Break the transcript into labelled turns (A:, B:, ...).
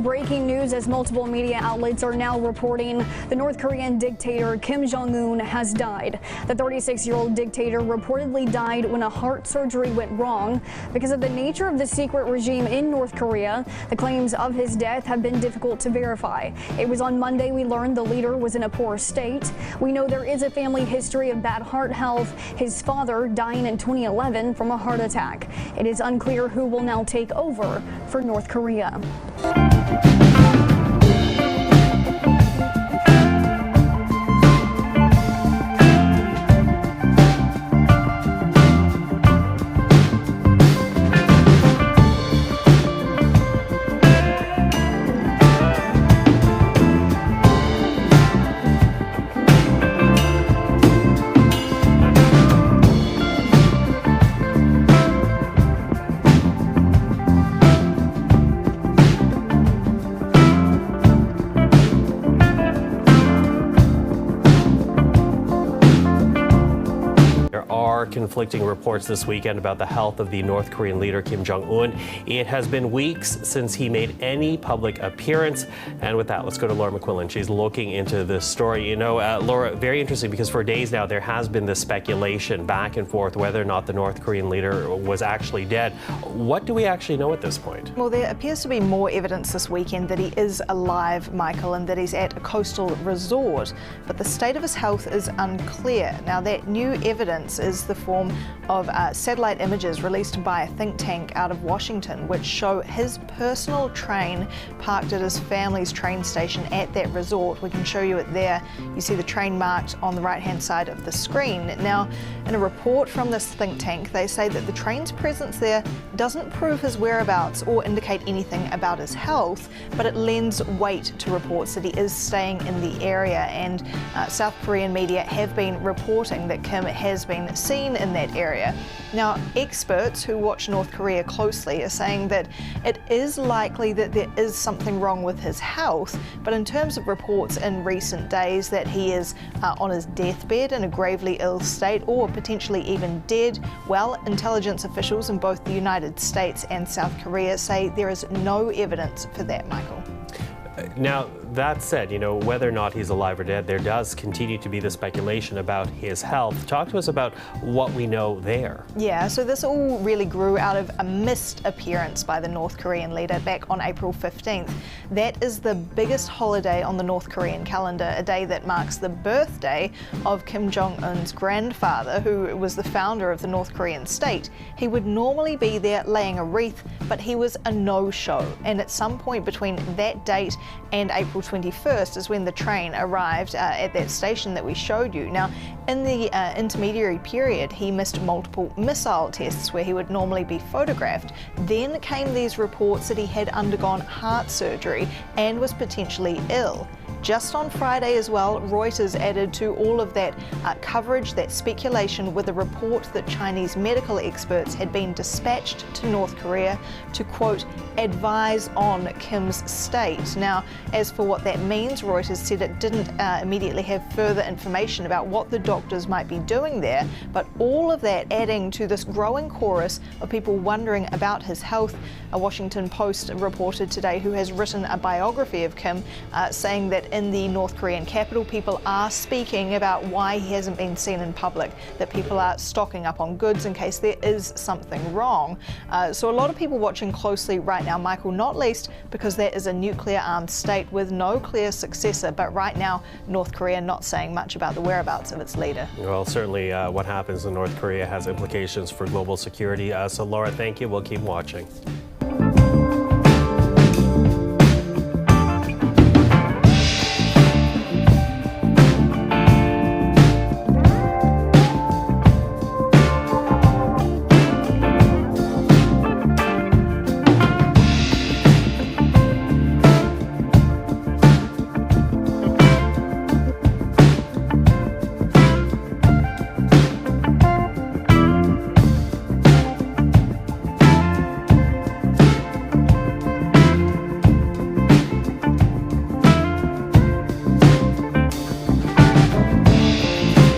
A: breaking news as multiple media outlets are now reporting the North Korean dictator Kim Jong Un has died. The 36-year-old dictator reportedly died when a heart surgery went wrong. Because of the nature of the secret regime in North Korea, the claims of his death have been difficult to verify. It was on Monday we learned the leader was in a poor state. We know there is a family history of bad heart health, his father dying in 2011 from a heart attack. It is unclear who will now take over for North Korea.
B: Conflicting reports this weekend about the health of the North Korean leader Kim Jong Un. It has been weeks since he made any public appearance. And with that, let's go to Laura McQuillan. She's looking into this story. You know, Laura, very interesting because for days now there has been this speculation back and forth whether or not the North Korean leader was actually dead. What do we actually know at this point?
C: Well, there appears to be more evidence this weekend that he is alive, Michael, and that he's at a coastal resort. But the state of his health is unclear. Now, that new evidence is the form of satellite images released by a think tank out of Washington, which show his personal train parked at his family's train station at that resort. We can show you it there. You see the train marked on the right-hand side of the screen. Now, in a report from this think tank, they say that the train's presence there doesn't prove his whereabouts or indicate anything about his health, but it lends weight to reports that he is staying in the area. And South Korean media have been reporting that Kim has been seen in that area. Now, experts who watch North Korea closely are saying that it is likely that there is something wrong with his health, but in terms of reports in recent days that he is on his deathbed in a gravely ill state or potentially even dead, well, intelligence officials in both the United States and South Korea say there is no evidence for that, Michael.
B: Now, that said, you know, whether or not he's alive or dead, there does continue to be the speculation about his health. Talk to us about what we know there.
C: Yeah, so this all really grew out of a missed appearance by the North Korean leader back on April 15th. That is the biggest holiday on the North Korean calendar, a day that marks the birthday of Kim Jong Un's grandfather, who was the founder of the North Korean state. He would normally be there laying a wreath, but he was a no-show. And at some point between that date and April 21st is when the train arrived at that station that we showed you. Now, in the intermediary period, he missed multiple missile tests where he would normally be photographed. Then came these reports that he had undergone heart surgery and was potentially ill. Just on Friday as well, Reuters added to all of that coverage, that speculation, with a report that Chinese medical experts had been dispatched to North Korea to, quote, advise on Kim's state. Now, as for what that means, Reuters said it didn't immediately have further information about what the doctors might be doing there, but all of that adding to this growing chorus of people wondering about his health. A Washington Post reporter today who has written a biography of Kim saying that in the North Korean capital, people are speaking about why he hasn't been seen in public, that people are stocking up on goods in case there is something wrong. So a lot of people watching closely right now, Michael, not least because there is a nuclear-armed state with no clear successor, but right now North Korea not saying much about the whereabouts of its leader.
B: Well, certainly what happens in North Korea has implications for global security. So Laura, thank you. We'll keep watching.